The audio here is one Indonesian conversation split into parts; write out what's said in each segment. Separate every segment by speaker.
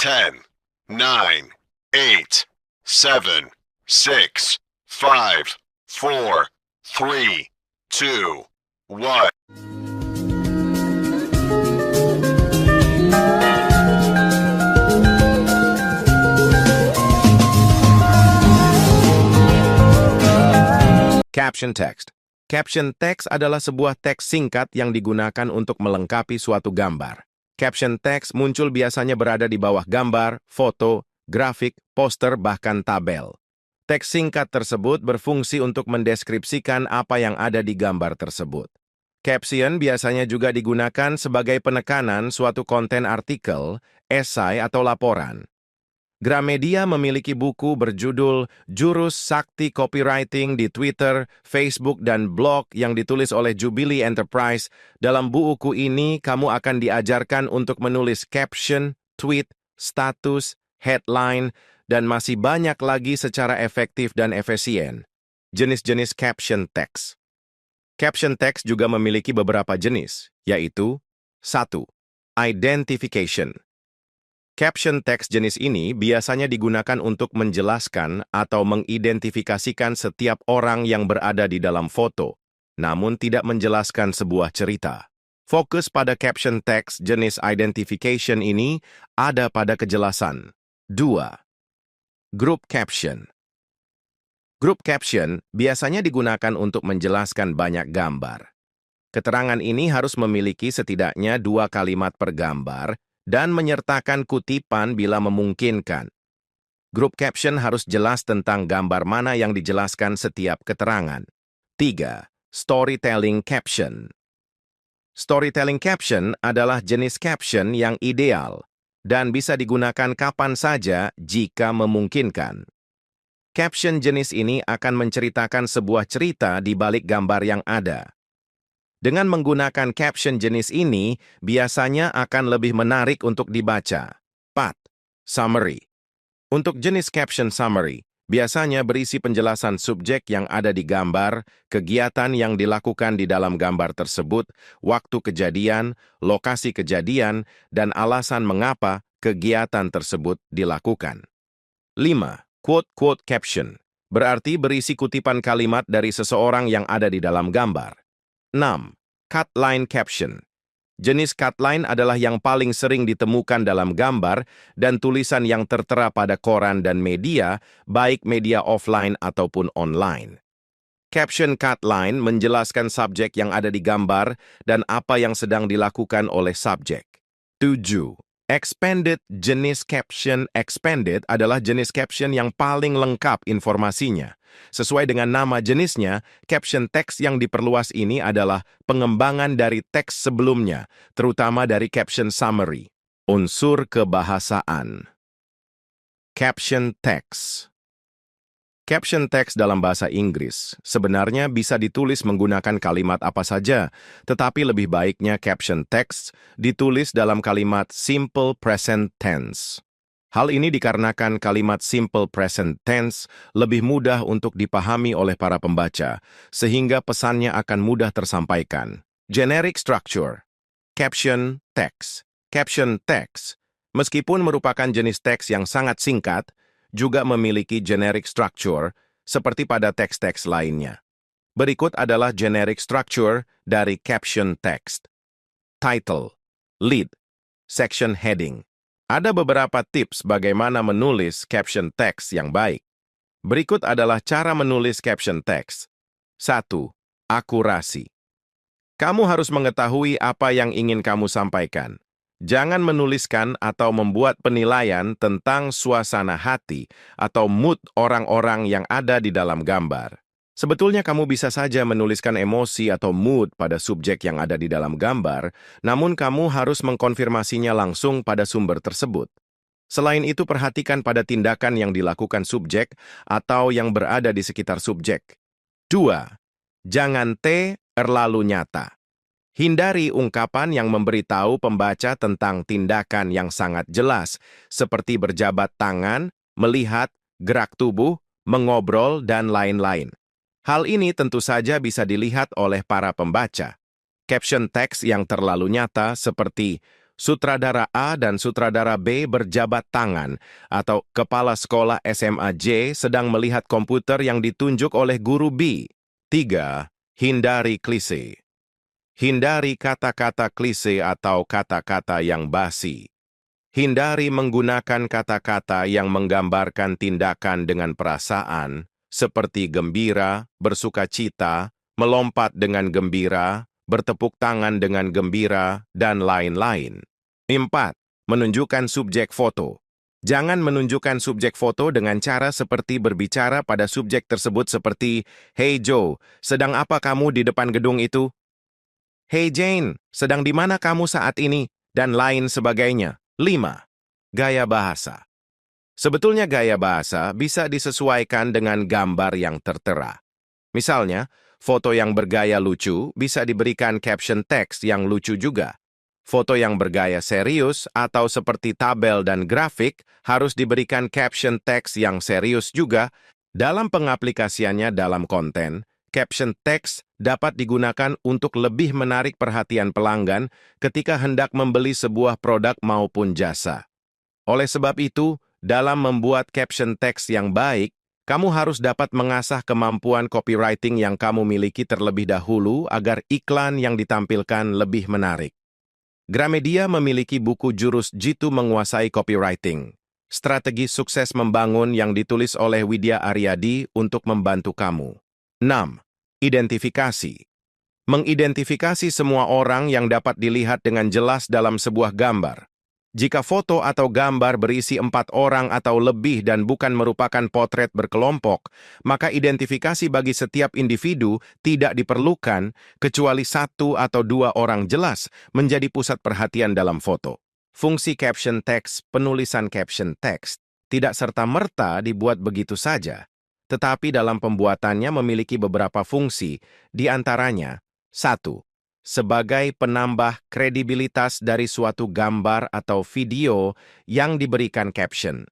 Speaker 1: 10, 9, 8, 7, 6, 5, 4, 3, 2, 1.
Speaker 2: Caption text. Caption text adalah sebuah teks singkat yang digunakan untuk melengkapi suatu gambar. Caption text muncul biasanya berada di bawah gambar, foto, grafik, poster, bahkan tabel. Teks singkat tersebut berfungsi untuk mendeskripsikan apa yang ada di gambar tersebut. Caption biasanya juga digunakan sebagai penekanan suatu konten artikel, esai, atau laporan. Gramedia memiliki buku berjudul Jurus Sakti Copywriting di Twitter, Facebook, dan blog yang ditulis oleh Jubilee Enterprise. Dalam buku ini, kamu akan diajarkan untuk menulis caption, tweet, status, headline, dan masih banyak lagi secara efektif dan efisien. Jenis-jenis caption text. Caption text juga memiliki beberapa jenis, yaitu 1. Identification. Caption teks jenis ini biasanya digunakan untuk menjelaskan atau mengidentifikasikan setiap orang yang berada di dalam foto, namun tidak menjelaskan sebuah cerita. Fokus pada caption teks jenis identification ini ada pada kejelasan. 2. Group caption. Group caption biasanya digunakan untuk menjelaskan banyak gambar. Keterangan ini harus memiliki setidaknya 2 kalimat per gambar, dan menyertakan kutipan bila memungkinkan. Group caption harus jelas tentang gambar mana yang dijelaskan setiap keterangan. 3. Storytelling caption. Storytelling caption adalah jenis caption yang ideal dan bisa digunakan kapan saja jika memungkinkan. Caption jenis ini akan menceritakan sebuah cerita di balik gambar yang ada. Dengan menggunakan caption jenis ini, biasanya akan lebih menarik untuk dibaca. 4. Summary. Untuk jenis caption summary, biasanya berisi penjelasan subjek yang ada di gambar, kegiatan yang dilakukan di dalam gambar tersebut, waktu kejadian, lokasi kejadian, dan alasan mengapa kegiatan tersebut dilakukan. 5. Quote-quote caption. Berarti berisi kutipan kalimat dari seseorang yang ada di dalam gambar. 6. Cutline caption. Jenis cutline adalah yang paling sering ditemukan dalam gambar dan tulisan yang tertera pada koran dan media, baik media offline ataupun online. Caption cutline menjelaskan subjek yang ada di gambar dan apa yang sedang dilakukan oleh subjek. 7. Expanded. Jenis caption expanded adalah jenis caption yang paling lengkap informasinya. Sesuai dengan nama jenisnya, caption teks yang diperluas ini adalah pengembangan dari teks sebelumnya, terutama dari caption summary. Unsur kebahasaan. Caption text. Caption teks dalam bahasa Inggris sebenarnya bisa ditulis menggunakan kalimat apa saja, tetapi lebih baiknya caption text ditulis dalam kalimat simple present tense. Hal ini dikarenakan kalimat simple present tense lebih mudah untuk dipahami oleh para pembaca, sehingga pesannya akan mudah tersampaikan. Generic structure. Caption text. Caption text, meskipun merupakan jenis teks yang sangat singkat, juga memiliki generic structure seperti pada teks-teks lainnya. Berikut adalah generic structure dari caption text. Title, lead, section heading. Ada beberapa tips bagaimana menulis caption text yang baik. Berikut adalah cara menulis caption text. 1. Akurasi. Kamu harus mengetahui apa yang ingin kamu sampaikan. Jangan menuliskan atau membuat penilaian tentang suasana hati atau mood orang-orang yang ada di dalam gambar. Sebetulnya kamu bisa saja menuliskan emosi atau mood pada subjek yang ada di dalam gambar, namun kamu harus mengkonfirmasinya langsung pada sumber tersebut. Selain itu, perhatikan pada tindakan yang dilakukan subjek atau yang berada di sekitar subjek. 2. Jangan terlalu nyata. Hindari ungkapan yang memberitahu pembaca tentang tindakan yang sangat jelas, seperti berjabat tangan, melihat, gerak tubuh, mengobrol, dan lain-lain. Hal ini tentu saja bisa dilihat oleh para pembaca. Caption teks yang terlalu nyata seperti Sutradara A dan sutradara B berjabat tangan, atau kepala sekolah SMA J sedang melihat komputer yang ditunjuk oleh guru B. 3. Hindari klise. Hindari kata-kata klise atau kata-kata yang basi. Hindari menggunakan kata-kata yang menggambarkan tindakan dengan perasaan, seperti gembira, bersukacita, melompat dengan gembira, bertepuk tangan dengan gembira, dan lain-lain. 4. Menunjukkan subjek foto. Jangan menunjukkan subjek foto dengan cara seperti berbicara pada subjek tersebut seperti, "Hey Joe, sedang apa kamu di depan gedung itu?" "Hey Jane, sedang di mana kamu saat ini?" Dan lain sebagainya. 5. Gaya bahasa. Sebetulnya gaya bahasa bisa disesuaikan dengan gambar yang tertera. Misalnya, foto yang bergaya lucu bisa diberikan caption teks yang lucu juga. Foto yang bergaya serius atau seperti tabel dan grafik harus diberikan caption teks yang serius juga. Dalam pengaplikasiannya dalam konten, caption teks dapat digunakan untuk lebih menarik perhatian pelanggan ketika hendak membeli sebuah produk maupun jasa. Oleh sebab itu, dalam membuat caption teks yang baik, kamu harus dapat mengasah kemampuan copywriting yang kamu miliki terlebih dahulu agar iklan yang ditampilkan lebih menarik. Gramedia memiliki buku jurus Jitu Menguasai Copywriting, strategi sukses membangun yang ditulis oleh Widya Aryadi untuk membantu kamu. 6. Identifikasi. Mengidentifikasi semua orang yang dapat dilihat dengan jelas dalam sebuah gambar. Jika foto atau gambar berisi 4 orang atau lebih dan bukan merupakan potret berkelompok, maka identifikasi bagi setiap individu tidak diperlukan kecuali 1 atau 2 orang jelas menjadi pusat perhatian dalam foto. Fungsi caption text, penulisan caption text, tidak serta-merta dibuat begitu saja, tetapi dalam pembuatannya memiliki beberapa fungsi, di antaranya 1. Sebagai penambah kredibilitas dari suatu gambar atau video yang diberikan caption.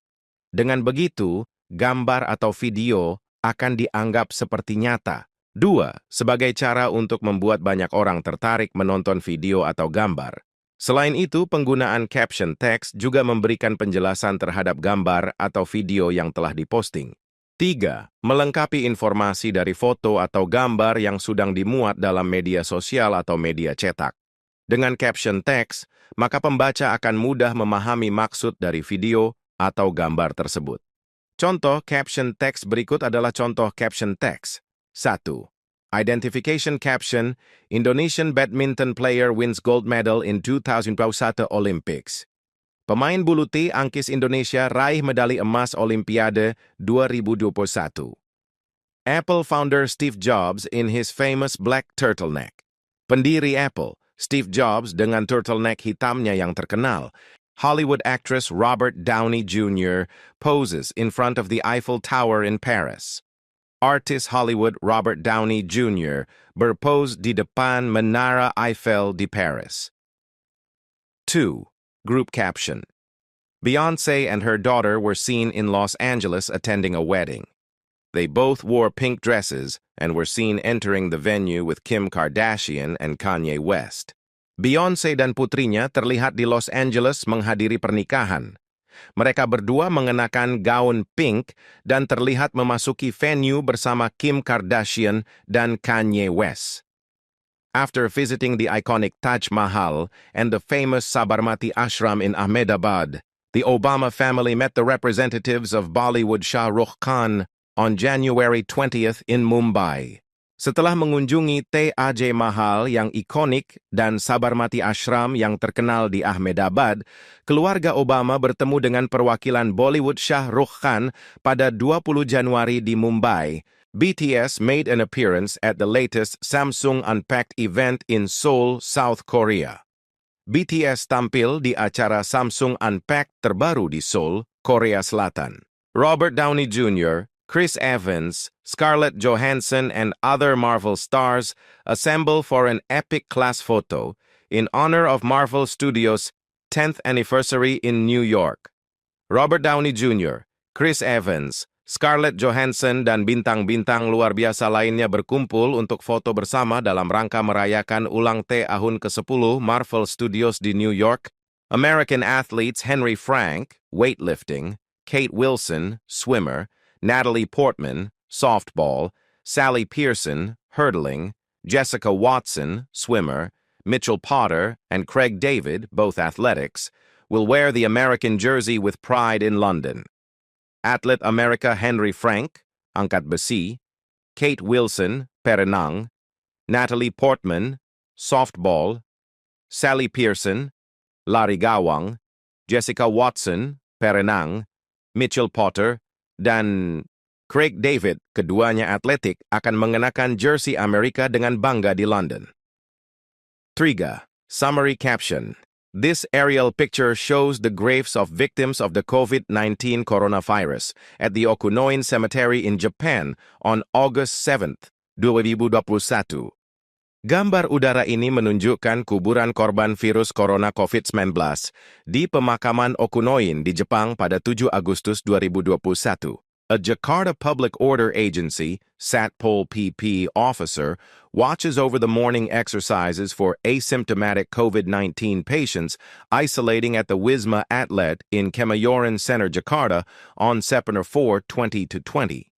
Speaker 2: Dengan begitu, gambar atau video akan dianggap seperti nyata. 2. Sebagai cara untuk membuat banyak orang tertarik menonton video atau gambar. Selain itu, penggunaan caption text juga memberikan penjelasan terhadap gambar atau video yang telah diposting. 3. Melengkapi informasi dari foto atau gambar yang sedang dimuat dalam media sosial atau media cetak. Dengan caption text, maka pembaca akan mudah memahami maksud dari video atau gambar tersebut. Contoh caption text berikut adalah contoh caption text. 1. Identification caption, Indonesian badminton player wins gold medal in 2021 Olympics. Pemain bulu tangkis Indonesia raih medali emas Olimpiade 2021. Apple founder Steve Jobs in his famous black turtleneck. Pendiri Apple, Steve Jobs dengan turtleneck hitamnya yang terkenal. Hollywood actress Robert Downey Jr. poses in front of the Eiffel Tower in Paris. Artis Hollywood Robert Downey Jr. berpose di depan Menara Eiffel di Paris. 2. Group caption. Beyoncé and her daughter were seen in Los Angeles attending a wedding. They both wore pink dresses and were seen entering the venue with Kim Kardashian and Kanye West. Beyoncé dan putrinya terlihat di Los Angeles menghadiri pernikahan. Mereka berdua mengenakan gaun pink dan terlihat memasuki venue bersama Kim Kardashian dan Kanye West. After visiting the iconic Taj Mahal and the famous Sabarmati Ashram in Ahmedabad, the Obama family met the representatives of Bollywood Shah Rukh Khan on January 20th in Mumbai. Setelah mengunjungi Taj Mahal yang ikonik dan Sabarmati Ashram yang terkenal di Ahmedabad, keluarga Obama bertemu dengan perwakilan Bollywood Shah Rukh Khan pada 20 Januari di Mumbai. BTS made an appearance at the latest Samsung Unpacked event in Seoul, South Korea. BTS tampil di acara Samsung Unpacked terbaru di Seoul, Korea Selatan. Robert Downey Jr., Chris Evans, Scarlett Johansson, and other Marvel stars assemble for an epic class photo in honor of Marvel Studios' 10th anniversary in New York. Robert Downey Jr., Chris Evans, Scarlett Johansson, dan bintang-bintang luar biasa lainnya berkumpul untuk foto bersama dalam rangka merayakan ulang tahun ke-10 Marvel Studios di New York. American athletes Henry Frank, weightlifting, Kate Wilson, swimmer, Natalie Portman, softball, Sally Pearson, hurdling, Jessica Watson, swimmer, Mitchell Potter, and Craig David, both athletics, will wear the American jersey with pride in London. Atlet America Henry Frank, angkat besi, Kate Wilson, perenang, Natalie Portman, softball, Sally Pearson, lari gawang, Jessica Watson, perenang, Mitchell Potter, dan Craig David, keduanya atletik, akan mengenakan jersey Amerika dengan bangga di London. 3. Summary caption. This aerial picture shows the graves of victims of the COVID-19 coronavirus at the Okunoin Cemetery in Japan on August 7th, 2021. Gambar udara ini menunjukkan kuburan korban virus corona COVID-19 di pemakaman Okunoin di Jepang pada 7 Agustus 2021. A Jakarta Public Order Agency, Satpol PP officer, watches over the morning exercises for asymptomatic COVID-19 patients isolating at the Wisma Atlet in Kemayoran Center, Jakarta on September 4, 2020.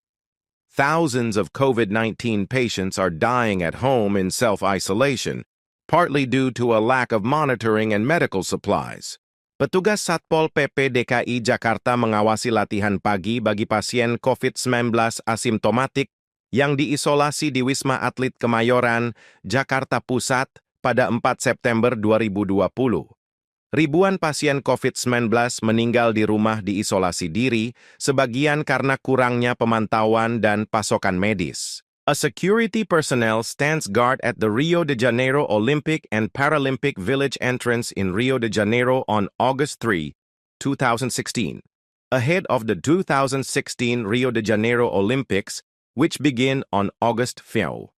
Speaker 2: Thousands of COVID-19 patients are dying at home in self-isolation, partly due to a lack of monitoring and medical supplies. Petugas Satpol PP DKI Jakarta mengawasi latihan pagi bagi pasien COVID-19 asimptomatik yang diisolasi di Wisma Atlet Kemayoran, Jakarta Pusat pada 4 September 2020. Ribuan pasien COVID-19 meninggal di rumah diisolasi diri, sebagian karena kurangnya pemantauan dan pasokan medis. A security personnel stands guard at the Rio de Janeiro Olympic and Paralympic Village entrance in Rio de Janeiro on August 3, 2016, ahead of the 2016 Rio de Janeiro Olympics, which begin on August 5.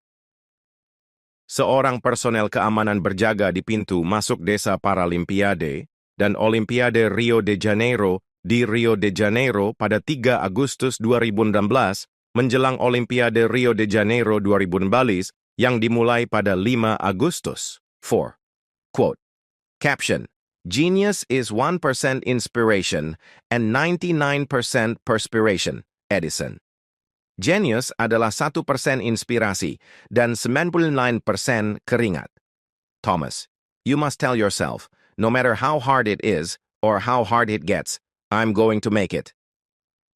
Speaker 2: Seorang personel keamanan berjaga di pintu masuk desa Paralimpiade dan Olimpiade Rio de Janeiro di Rio de Janeiro pada 3 Agustus 2016 menjelang Olimpiade Rio de Janeiro 2016 yang dimulai pada 5 Agustus. 4. Quote. Caption. Genius is 1% inspiration and 99% perspiration. Edison. Genius adalah 1% inspirasi dan 99% keringat. Thomas. You must tell yourself, no matter how hard it is or how hard it gets, I'm going to make it.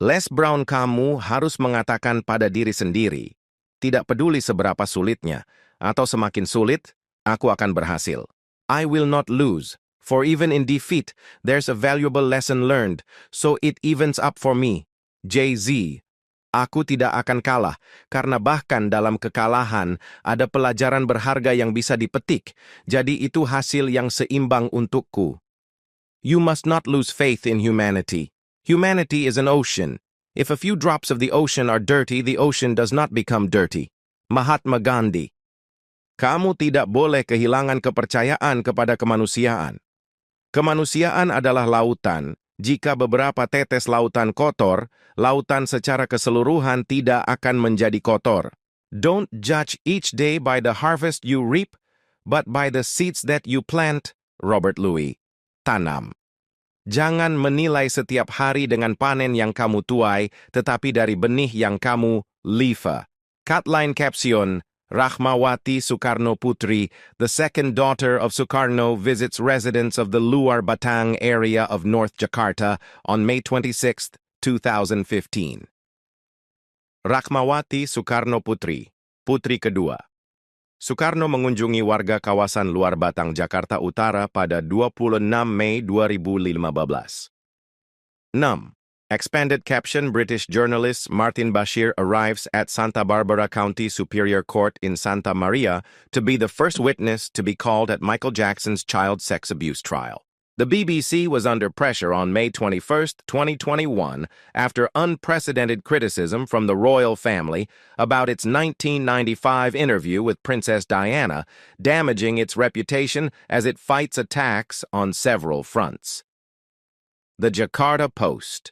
Speaker 2: Les Brown, kamu harus mengatakan pada diri sendiri, tidak peduli seberapa sulitnya, atau semakin sulit, aku akan berhasil. I will not lose, for even in defeat, there's a valuable lesson learned, so it evens up for me. Jay-Z, aku tidak akan kalah, karena bahkan dalam kekalahan, ada pelajaran berharga yang bisa dipetik, jadi itu hasil yang seimbang untukku. You must not lose faith in humanity. Humanity is an ocean. If a few drops of the ocean are dirty, the ocean does not become dirty. Mahatma Gandhi. Kamu tidak boleh kehilangan kepercayaan kepada kemanusiaan. Kemanusiaan adalah lautan. Jika beberapa tetes lautan kotor, lautan secara keseluruhan tidak akan menjadi kotor. Don't judge each day by the harvest you reap, but by the seeds that you plant. Robert Louis. Tanam. Jangan menilai setiap hari dengan panen yang kamu tuai, tetapi dari benih yang kamu liva. Catline caption, Rahmawati Soekarno Putri, the second daughter of Soekarno, visits residents of the Luar Batang area of North Jakarta on May 26, 2015. Rahmawati Soekarno Putri, putri kedua. Soekarno mengunjungi warga kawasan Luar Batang, Jakarta Utara pada 26 Mei 2015. 6. Expanded caption. British journalist Martin Bashir arrives at Santa Barbara County Superior Court in Santa Maria to be the first witness to be called at Michael Jackson's child sex abuse trial. The BBC was under pressure on May 21, 2021, after unprecedented criticism from the royal family about its 1995 interview with Princess Diana, damaging its reputation as it fights attacks on several fronts. The Jakarta Post.